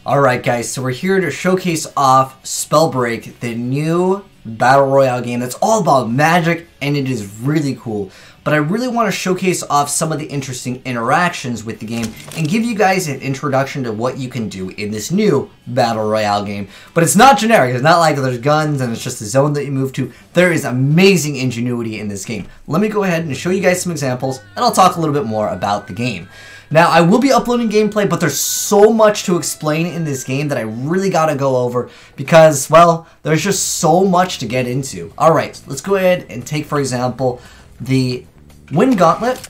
Alright guys, so we're here to showcase off Spellbreak, the new Battle Royale game that's all about magic, and it is really cool. But I really want to showcase off some of the interesting interactions with the game and give you guys an introduction to what you can do in this new Battle Royale game. But it's not generic, it's not like there's guns and it's just a zone that you move to. There is amazing ingenuity in this game. Let me go ahead and show you guys some examples, and I'll talk a little bit more about the game. Now, I will be uploading gameplay, but there's so much to explain in this game that I really gotta go over because, well, there's just so much to get into. Alright, let's go ahead and take, for example, the Wind Gauntlet,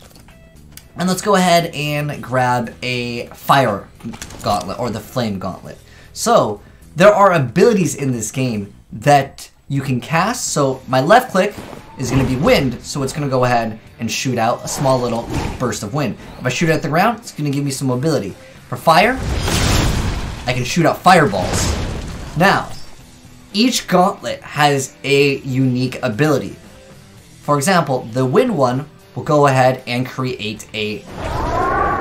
and let's go ahead and grab a Fire Gauntlet, or the Flame Gauntlet. So, there are abilities in this game that you can cast. So, my left click is going to be wind, so it's going to go ahead and shoot out a small little burst of wind. If I shoot it at the ground, it's going to give me some mobility. For fire, I can shoot out fireballs. Now, each gauntlet has a unique ability. For example, the wind one will go ahead and create a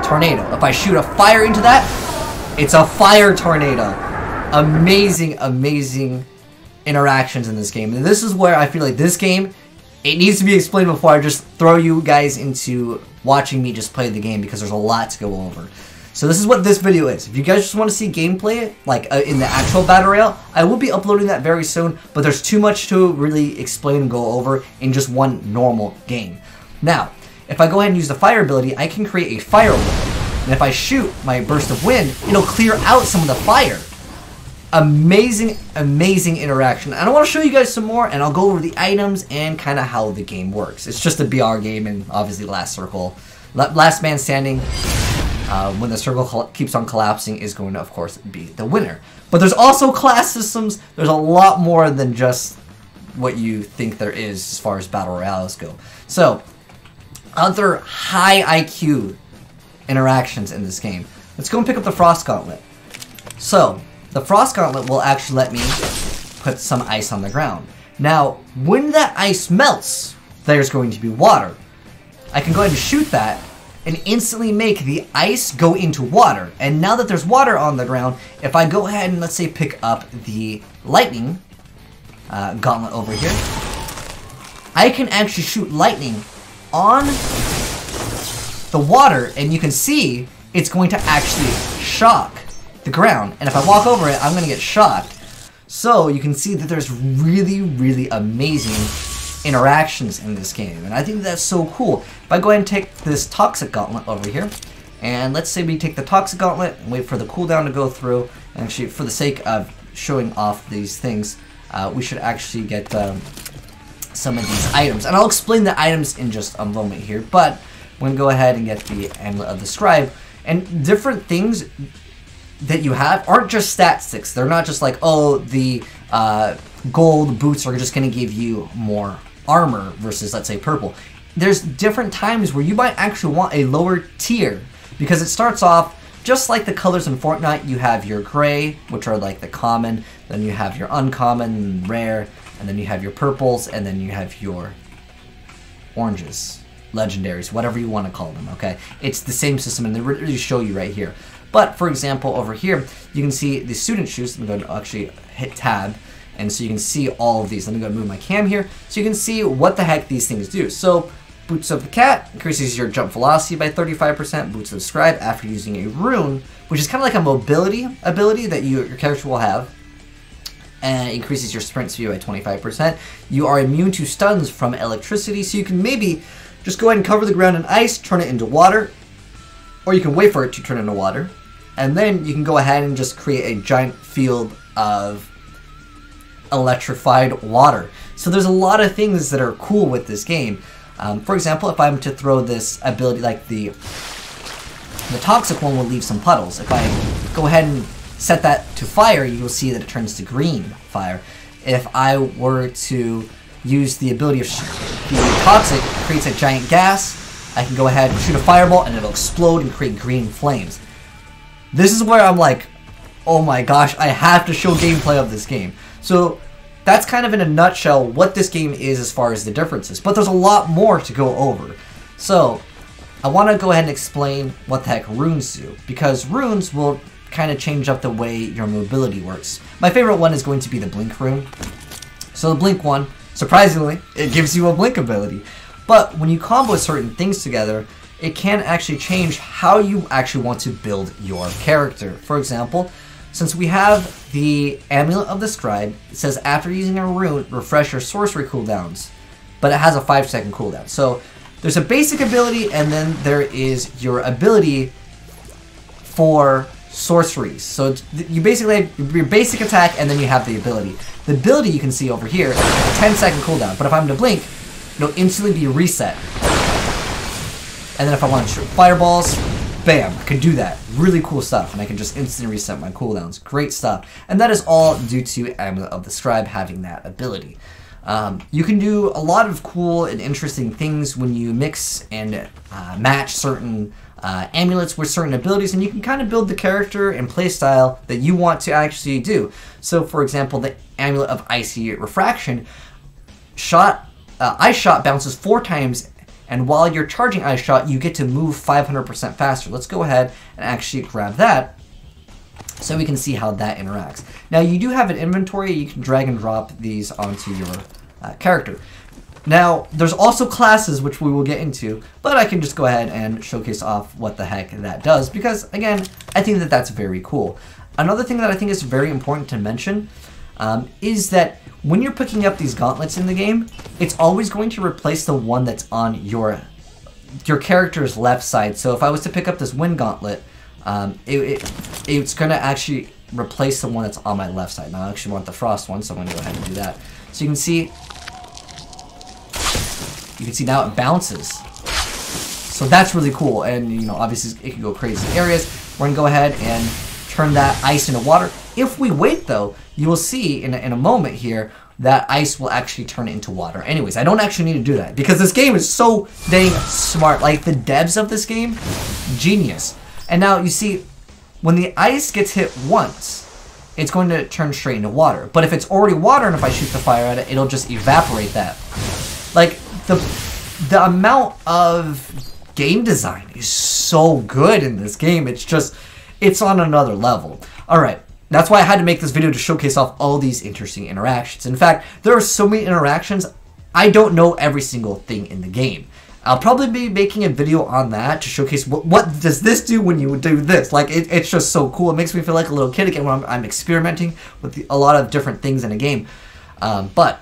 tornado. If I shoot a fire into that, it's a fire tornado. Amazing, amazing interactions in this game. And this is where I feel like this game, it needs to be explained before I just throw you guys into watching me just play the game, because there's a lot to go over. So this is what this video is. If you guys just want to see gameplay, like in the actual Battle Royale, I will be uploading that very soon, but there's too much to really explain and go over in just one normal game. Now, if I go ahead and use the fire ability, I can create a fire wall. And if I shoot my burst of wind, it'll clear out some of the fire. Amazing, amazing interaction. And I want to show you guys some more, and I'll go over the items and kind of how the game works. It's just a BR game, and obviously last man standing, when the circle keeps on collapsing, is going to, of course, be the winner. But there's also class systems. There's a lot more than just what you think there is as far as Battle Royales go. So, other high IQ interactions in this game. Let's go and pick up the Frost Gauntlet. So, the Frost Gauntlet will actually let me put some ice on the ground. Now, when that ice melts, there's going to be water. I can go ahead and shoot that and instantly make the ice go into water. And now that there's water on the ground, if I go ahead and, let's say, pick up the Lightning Gauntlet over here, I can actually shoot lightning on the water, and you can see it's going to actually shock the ground, and if I walk over it, I'm going to get shocked. So you can see that there's really, really amazing interactions in this game, and I think that's so cool. If I go ahead and take this Toxic Gauntlet over here, and let's say we take the Toxic Gauntlet and wait for the cooldown to go through, and actually for the sake of showing off these things, we should actually get some of these items, and I'll explain the items in just a moment here, but I'm going to go ahead and get the Amulet of the Scribe. And different things that you have aren't just stat sticks. They're not just like, oh, the gold boots are just going to give you more armor versus, let's say, purple. There's different times where you might actually want a lower tier, because it starts off just like the colors in Fortnite. You have your gray, which are like the common, then you have your uncommon, rare, and then you have your purples, and then you have your oranges, legendaries, whatever you want to call them, okay? It's the same system, and they really show you right here. But, for example, over here, you can see the student shoes. Let me go and actually hit tab, and so you can see all of these. Let me go and move my cam here, so you can see what the heck these things do. So, Boots of the Cat increases your jump velocity by 35%. Boots of the Scribe, after using a rune, which is kind of like a mobility ability that your character will have, and increases your sprint speed by 25%. You are immune to stuns from electricity, so you can maybe just go ahead and cover the ground in ice, turn it into water, or you can wait for it to turn into water, and then you can go ahead and just create a giant field of electrified water. So there's a lot of things that are cool with this game. For example, if I'm to throw this ability, like the Toxic one will leave some puddles. If I go ahead and set that to fire, you will see that it turns to green fire. If I were to use the ability of the Toxic, it creates a giant gas. I can go ahead and shoot a fireball, and it'll explode and create green flames. This is where I'm like, oh my gosh, I have to show gameplay of this game. So that's kind of in a nutshell what this game is as far as the differences. But there's a lot more to go over. So I want to go ahead and explain what the heck runes do, because runes will kind of change up the way your mobility works. My favorite one is going to be the blink rune. So the blink one, surprisingly, it gives you a blink ability. But when you combo certain things together, it can actually change how you actually want to build your character. For example, since we have the Amulet of the Scribe, it says after using a rune, refresh your sorcery cooldowns. But it has a 5-second cooldown. So there's a basic ability, and then there is your ability for sorceries. So you basically have your basic attack, and then you have the ability. The ability you can see over here, 10-second cooldown. But if I'm to blink, it'll instantly be reset. And then if I want to shoot fireballs, bam, I can do that. Really cool stuff, and I can just instantly reset my cooldowns. Great stuff. And that is all due to Amulet of the Scribe having that ability. You can do a lot of cool and interesting things when you mix and match certain amulets with certain abilities, and you can kind of build the character and playstyle that you want to actually do. So, for example, the Amulet of Icy Refraction, Ice Shot bounces 4 times, and while you're charging Ice Shot, you get to move 500% faster. Let's go ahead and actually grab that so we can see how that interacts. Now, you do have an inventory. You can drag and drop these onto your character. Now, there's also classes, which we will get into, but I can just go ahead and showcase off what the heck that does, because, again, I think that that's very cool. Another thing that I think is very important to mention is that when you're picking up these gauntlets in the game, it's always going to replace the one that's on your character's left side. So if I was to pick up this wind gauntlet, it's going to actually replace the one that's on my left side. Now I actually want the frost one, so I'm going to go ahead and do that. So you can see now it bounces. So that's really cool, and you know, obviously it can go crazy areas. We're going to go ahead and turn that ice into water. If we wait though, you will see in a moment here that ice will actually turn it into water. Anyways, I don't actually need to do that because this game is so dang smart. Like, the devs of this game, genius. And now you see, when the ice gets hit once, it's going to turn straight into water. But if it's already water and if I shoot the fire at it, it'll just evaporate that. Like, the amount of game design is so good in this game. It's on another level. Alright, that's why I had to make this video to showcase off all these interesting interactions. In fact, there are so many interactions, I don't know every single thing in the game. I'll probably be making a video on that to showcase what does this do when you do this. Like, it's just so cool. It makes me feel like a little kid again when I'm experimenting with a lot of different things in a game. But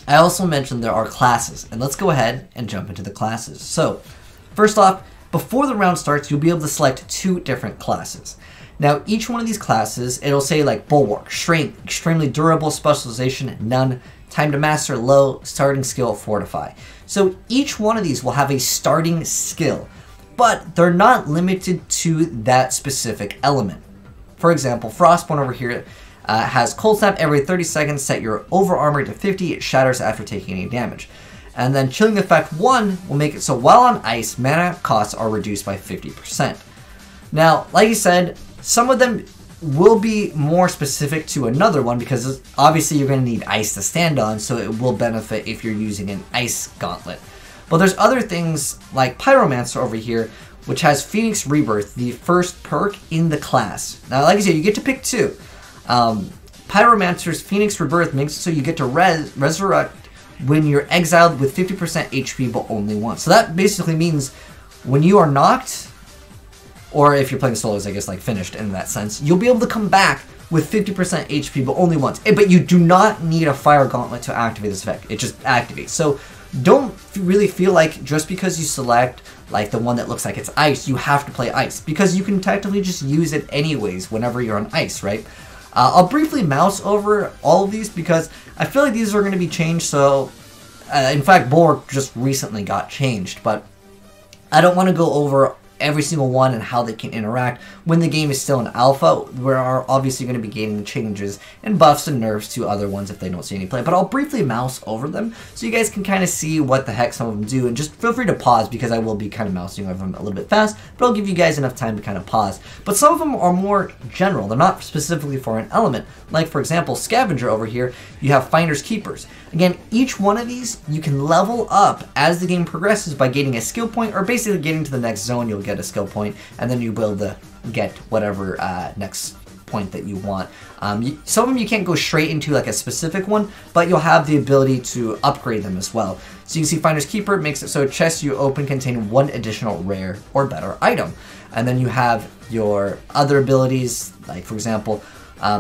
I also mentioned there are classes, and let's go ahead and jump into the classes. So, first off, before the round starts, you'll be able to select 2 different classes. Now, each one of these classes, it'll say like Bulwark, Strength, Extremely Durable, Specialization, None, Time to Master, Low, Starting Skill, Fortify. So each one of these will have a starting skill, but they're not limited to that specific element. For example, Frostborn over here has Cold Snap every 30 seconds, set your over armor to 50, it shatters after taking any damage. And then Chilling Effect 1 will make it so while on ice, mana costs are reduced by 50%. Now, like I said, some of them will be more specific to another one because obviously you're going to need ice to stand on, so it will benefit if you're using an ice gauntlet. But there's other things like Pyromancer over here, which has Phoenix Rebirth, the first perk in the class. Now, like I said, you get to pick 2. Pyromancer's Phoenix Rebirth makes it so you get to resurrect when you're exiled with 50% HP but only once. So that basically means when you are knocked, or if you're playing solos, I guess, like finished in that sense, you'll be able to come back with 50% HP, but only once. But you do not need a Fire Gauntlet to activate this effect. It just activates. So don't really feel like just because you select like the one that looks like it's ice, you have to play ice, because you can technically just use it anyways whenever you're on ice, right? I'll briefly mouse over all of these because I feel like these are going to be changed. So, in fact, Bulwark just recently got changed, but I don't want to go over every single one and how they can interact when the game is still in alpha. We are obviously going to be gaining changes and buffs and nerfs to other ones if they don't see any play, but I'll briefly mouse over them so you guys can kind of see what the heck some of them do, and just feel free to pause because I will be kind of mousing over them a little bit fast, but I'll give you guys enough time to kind of pause. But some of them are more general. They're not specifically for an element. Like, for example, Scavenger over here, you have Finders Keepers. Again, each one of these you can level up as the game progresses by getting a skill point or basically getting to the next zone you'll get get a skill point, and then you'll be able to get whatever next point that you want. Some of them you can't go straight into like a specific one, but you'll have the ability to upgrade them as well. So you can see Finder's Keeper makes it so chests you open contain one additional rare or better item. And then you have your other abilities, like for example,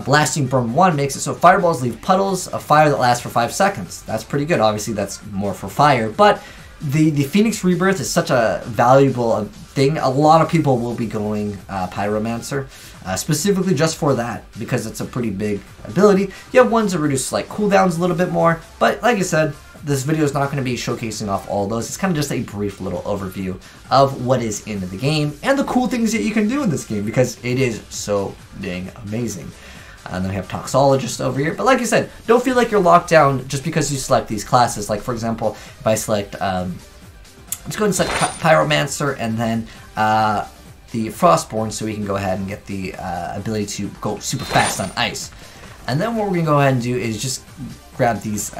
Blasting Burn 1 makes it so fireballs leave puddles of fire that last for 5 seconds. That's pretty good. Obviously that's more for fire, but the Phoenix Rebirth is such a valuable thing. A lot of people will be going Pyromancer, specifically just for that, because it's a pretty big ability. You have ones that reduce like cooldowns a little bit more, but like I said, this video is not going to be showcasing off all those. It's kind of just a brief little overview of what is in the game and the cool things that you can do in this game, because it is so dang amazing. And then we have Toxologist over here. But like I said, don't feel like you're locked down just because you select these classes. Like for example, if I select, let's go ahead and select Pyromancer and then the Frostborn, so we can go ahead and get the ability to go super fast on ice. And then what we're going to go ahead and do is just grab these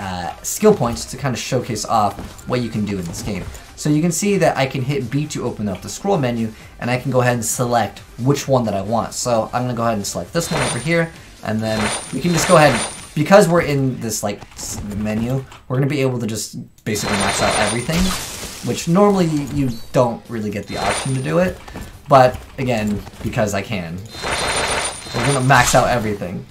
skill points to kind of showcase off what you can do in this game. So you can see that I can hit B to open up the scroll menu, and I can go ahead and select which one that I want. So I'm going to go ahead and select this one over here. And then we can just go ahead, because we're in this like menu, we're going to be able to just basically max out everything, which normally you don't really get the option to do it. But again, because I can, we're going to max out everything.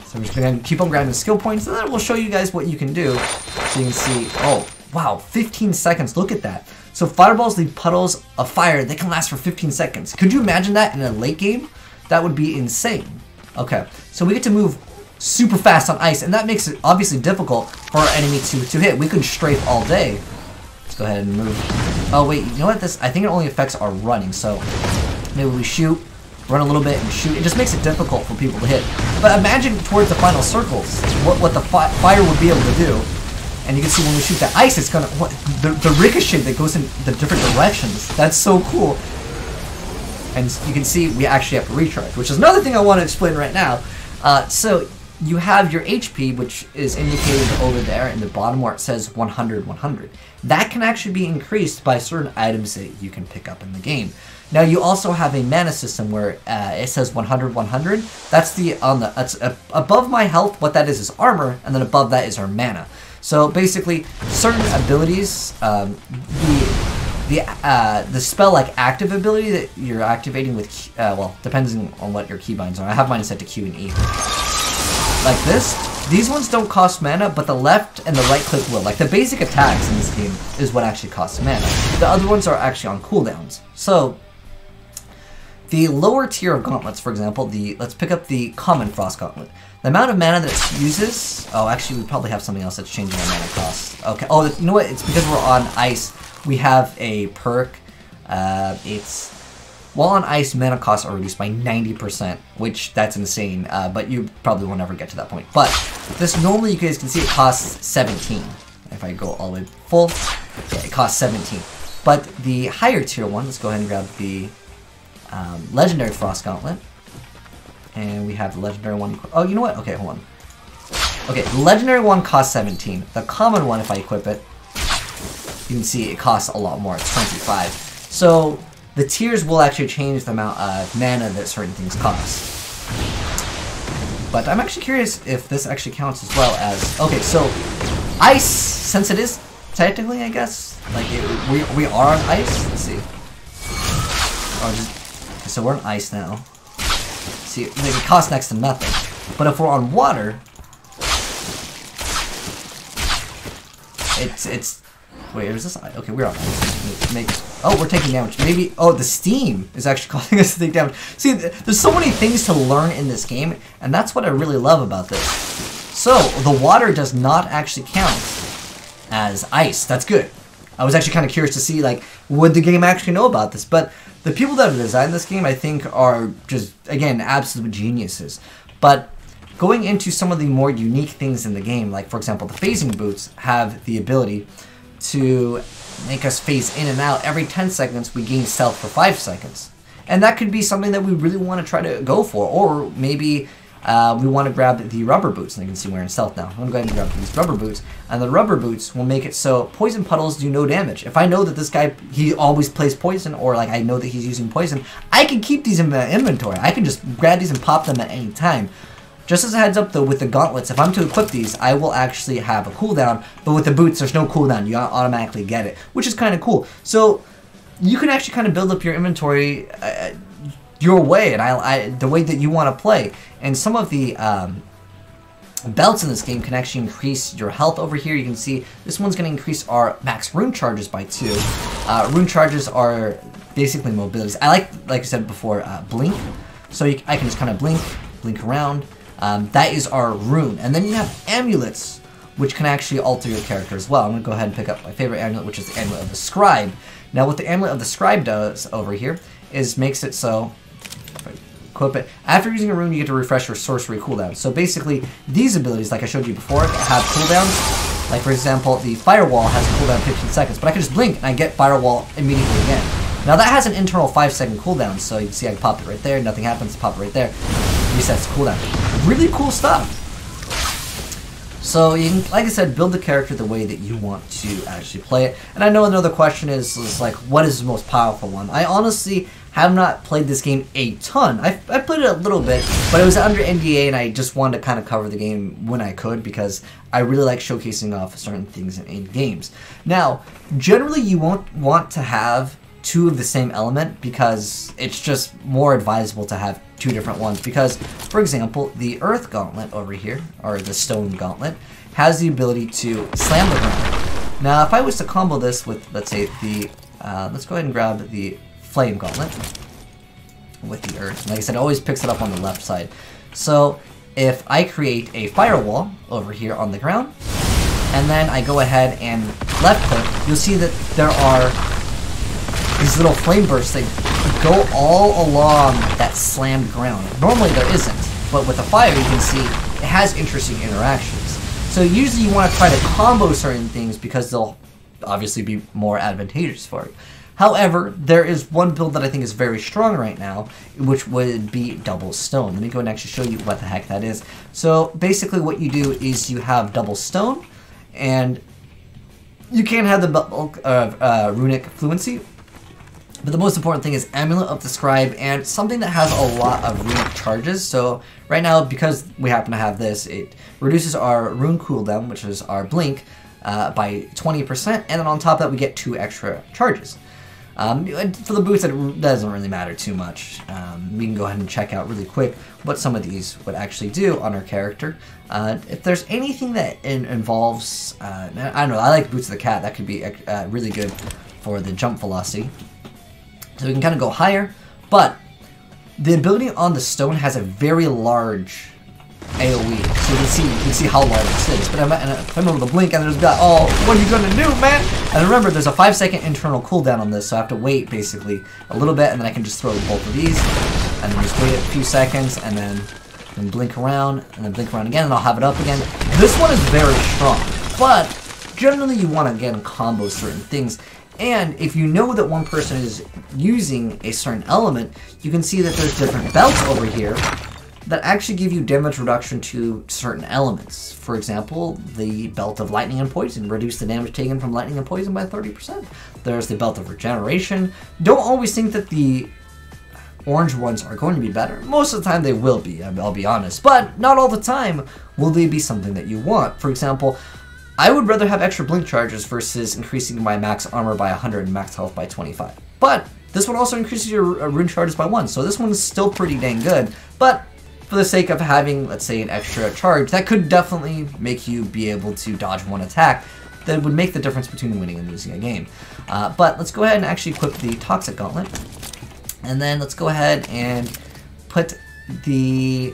So we're just going to keep on grabbing skill points, and then we'll show you guys what you can do. So you can see, oh wow, 15 seconds, look at that. So fireballs leave puddles of fire, they can last for 15 seconds. Could you imagine that in a late game? That would be insane. Okay, so we get to move super fast on ice, and that makes it obviously difficult for our enemy to hit. We could strafe all day. Let's go ahead and move. Oh wait, you know what? I think it only affects our running, so maybe we shoot, run a little bit, and shoot. It just makes it difficult for people to hit. But imagine towards the final circles, what the fire would be able to do. And you can see when we shoot the ice, it's gonna, the ricochet that goes in the different directions. That's so cool. And you can see we actually have to recharge, which is another thing I want to explain right now. So you have your HP, which is indicated over there in the bottom where it says 100, 100. That can actually be increased by certain items that you can pick up in the game. Now you also have a mana system where it says 100, 100. That's above my health. What that is armor, and then above that is our mana. So basically, certain abilities, the spell like active ability that you're activating with, well, depending on what your keybinds are. I have mine set to Q and E. Like this, these ones don't cost mana, but the left and the right click will. Like the basic attacks in this game is what actually costs mana. The other ones are actually on cooldowns. So the lower tier of gauntlets, for example, let's pick up the common frost gauntlet. The amount of mana that it uses, oh, actually we probably have something else that's changing our mana cost. Okay, oh, you know what, it's because we're on ice. We have a perk, it's, while on ice, mana costs are reduced by 90%, which, that's insane, but you probably won't ever get to that point. But, this normally, you guys can see it costs 17. If I go all the way full, yeah, it costs 17. But the higher tier one, let's go ahead and grab the Legendary Frost Gauntlet. And we have the Legendary one, oh, you know what, okay, hold on. Okay, the Legendary one costs 17. The common one, if I equip it, you can see it costs a lot more, it's 25. So the tiers will actually change the amount of mana that certain things cost. But I'm actually curious if this actually counts as well as, okay, so ice, since it is technically, I guess, like we are on ice, let's see. Oh, so we're on ice now. See, it costs next to nothing. But if we're on water, it's wait, is this? Okay, we're on ice. Oh, we're taking damage. Maybe, oh, the steam is actually causing us to take damage. See, there's so many things to learn in this game, and that's what I really love about this. So, the water does not actually count as ice. That's good. I was actually kind of curious to see, like, would the game actually know about this? But the people that have designed this game, I think, are just, again, absolute geniuses. But going into some of the more unique things in the game, like, for example, the phasing boots have the ability to make us phase in and out. Every 10 seconds, we gain stealth for 5 seconds. And that could be something that we really want to try to go for. Or maybe we want to grab the rubber boots. And you can see we're in stealth now. I'm going to go ahead and grab these rubber boots. And the rubber boots will make it so poison puddles do no damage. If I know that this guy, he always plays poison, or like I know that he's using poison, I can keep these in my inventory. I can just grab these and pop them at any time. Just as a heads up though, with the gauntlets, if I'm to equip these, I will actually have a cooldown. But with the boots, there's no cooldown. You automatically get it, which is kind of cool. So you can actually kind of build up your inventory your way, and the way that you want to play. And some of the belts in this game can actually increase your health over here. You can see this one's going to increase our max rune charges by 2. Rune charges are basically mobilities. I like I said before, blink. So I can just kind of blink around. That is our rune. And then you have amulets, which can actually alter your character as well. I'm going to go ahead and pick up my favorite amulet, which is the Amulet of the Scribe. Now what the Amulet of the Scribe does over here is makes it so, equip it, after using a rune you get to refresh your sorcery cooldown. So basically these abilities, like I showed you before, have cooldowns. Like for example, the Firewall has a cooldown 15 seconds, but I can just blink and I get Firewall immediately again. Now that has an internal 5-second cooldown, so you can see I can pop it right there, nothing happens, pop it right there, resets cooldown. Really cool stuff. So you can, like I said, build the character the way that you want to actually play it. And I know another question is like, what is the most powerful one? I honestly have not played this game a ton. I played it a little bit, but it was under NDA and I just wanted to kind of cover the game when I could because I really like showcasing off certain things in games. Now, generally you won't want to have 2 of the same element because it's just more advisable to have 2 different ones because, for example, the Earth Gauntlet over here, or the Stone Gauntlet, has the ability to slam the ground. Now, if I was to combo this with, let's say, the, let's go ahead and grab the Flame Gauntlet with the Earth. Like I said, it always picks it up on the left side. So, if I create a Firewall over here on the ground, and then I go ahead and left click, you'll see that there are these little flame bursts that go all along that slammed ground. Normally there isn't, but with the fire you can see it has interesting interactions. So usually you want to try to combo certain things because they'll obviously be more advantageous for you. However, there is one build that I think is very strong right now, which would be double stone. Let me go and actually show you what the heck that is. So basically what you do is you have double stone, and you can have the bulk of runic fluency. But the most important thing is Amulet of the Scribe and something that has a lot of rune charges. So right now, because we happen to have this, it reduces our rune cooldown, which is our blink, by 20%. And then on top of that, we get 2 extra charges. For the boots, it doesn't really matter too much. We can go ahead and check out really quick what some of these would actually do on our character. If there's anything that involves, I don't know, I like Boots of the Cat. That could be really good for the jump velocity. So we can kind of go higher, but the ability on the stone has a very large AoE. So you can see how large this is. But if I'm able to blink and there's got, oh, what are you gonna do, man? And remember, there's a 5-second internal cooldown on this, so I have to wait basically a little bit, and then I can just throw both of these, and then just wait a few seconds, and then blink around, and then blink around again, and I'll have it up again. This one is very strong, but generally you want to again combo certain things. And if you know that one person is using a certain element, you can see that there's different belts over here that actually give you damage reduction to certain elements. For example, the belt of lightning and poison, reduce the damage taken from lightning and poison by 30%. There's the belt of regeneration. Don't always think that the orange ones are going to be better. Most of the time they will be, I'll be honest, but not all the time will they be something that you want. For example, I would rather have extra blink charges versus increasing my max armor by 100 and max health by 25. But this one also increases your rune charges by 1, so this one is still pretty dang good. But for the sake of having, let's say, an extra charge, that could definitely make you be able to dodge one attack. That would make the difference between winning and losing a game. But let's go ahead and actually equip the Toxic Gauntlet. And then let's go ahead and put the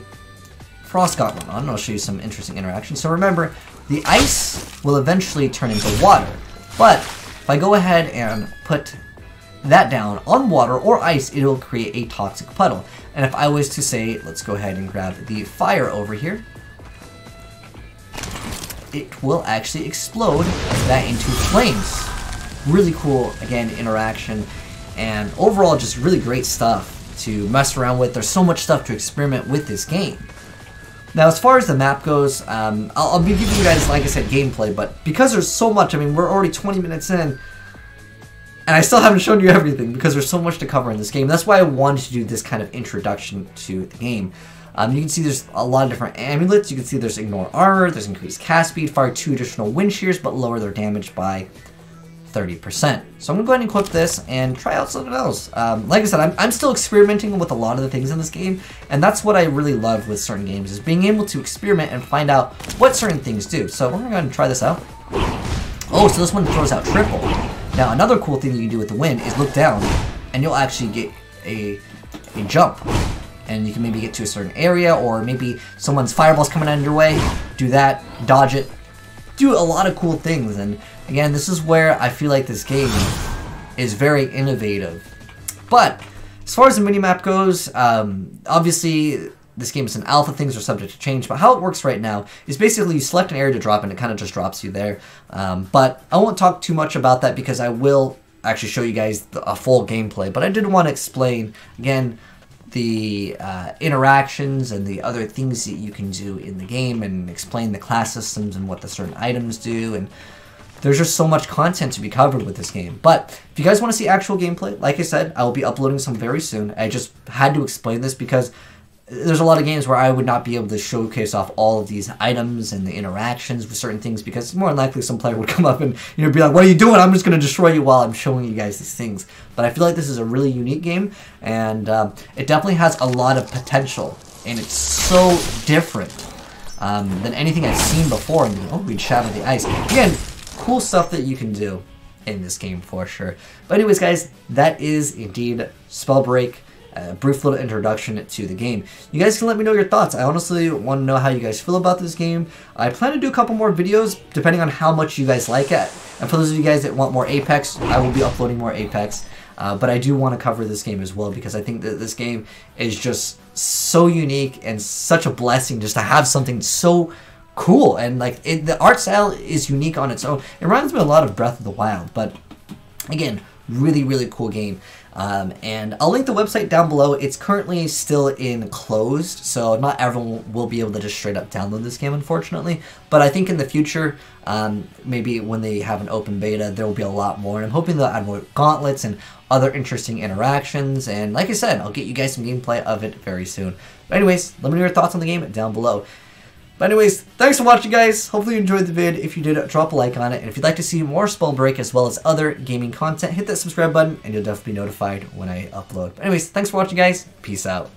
Frost Gauntlet on. I'll show you some interesting interactions. So remember, the ice will eventually turn into water, but if I go ahead and put that down on water or ice, it will create a toxic puddle. And if I was to say, let's go ahead and grab the fire over here, it will actually explode that into flames. Really cool, again, interaction, and overall just really great stuff to mess around with. There's so much stuff to experiment with this game. Now, as far as the map goes, I'll be giving you guys, like I said, gameplay, but because there's so much, I mean, we're already 20 minutes in, and I still haven't shown you everything because there's so much to cover in this game. That's why I wanted to do this kind of introduction to the game. You can see there's a lot of different amulets. You can see there's ignore armor, there's increased cast speed, fire 2 additional wind shears, but lower their damage by 30%. So I'm going to go ahead and equip this and try out something else. Like I said, I'm still experimenting with a lot of the things in this game, and that's what I really love with certain games, is being able to experiment and find out what certain things do. So we're going to go ahead and try this out. Oh, so this one throws out triple. Now, another cool thing you can do with the wind is look down, and you'll actually get a jump. And you can maybe get to a certain area, or maybe someone's fireball's coming out of your way. Do that, dodge it, do a lot of cool things. And again, this is where I feel like this game is very innovative. But as far as the minimap goes, obviously this game is an alpha, things are subject to change, but how it works right now is basically you select an area to drop and it kind of just drops you there. But I won't talk too much about that because I will actually show you guys a full gameplay. But I did want to explain, again, the interactions and the other things that you can do in the game, and explain the class systems and what the certain items do. And there's just so much content to be covered with this game. But if you guys want to see actual gameplay, like I said, I will be uploading some very soon. I just had to explain this because there's a lot of games where I would not be able to showcase off all of these items and the interactions with certain things, because more than likely some player would come up and be like, what are you doing? I'm just going to destroy you while I'm showing you guys these things. But I feel like this is a really unique game, and it definitely has a lot of potential, and it's so different than anything I've seen before. And we'd shatter the ice. Again, cool stuff that you can do in this game for sure. But anyways, guys, that is indeed Spellbreak. A brief little introduction to the game. You guys can let me know your thoughts. I honestly want to know how you guys feel about this game. I plan to do a couple more videos depending on how much you guys like it. And for those of you guys that want more Apex, I will be uploading more Apex. But I do want to cover this game as well, because I think that this game is just so unique and such a blessing just to have something so cool. And like the art style is unique on its own. It reminds me a lot of Breath of the Wild, but again, really, really cool game. And I'll link the website down below. It's currently still in closed, so not everyone will be able to just straight up download this game, unfortunately. But I think in the future, maybe when they have an open beta, there will be a lot more. And I'm hoping they'll add more gauntlets and other interesting interactions. And like I said, I'll get you guys some gameplay of it very soon. But anyways, let me know your thoughts on the game down below. But anyways, thanks for watching, guys. Hopefully you enjoyed the vid. If you did, drop a like on it. And if you'd like to see more Spellbreak as well as other gaming content, hit that subscribe button and you'll definitely be notified when I upload. But anyways, thanks for watching, guys. Peace out.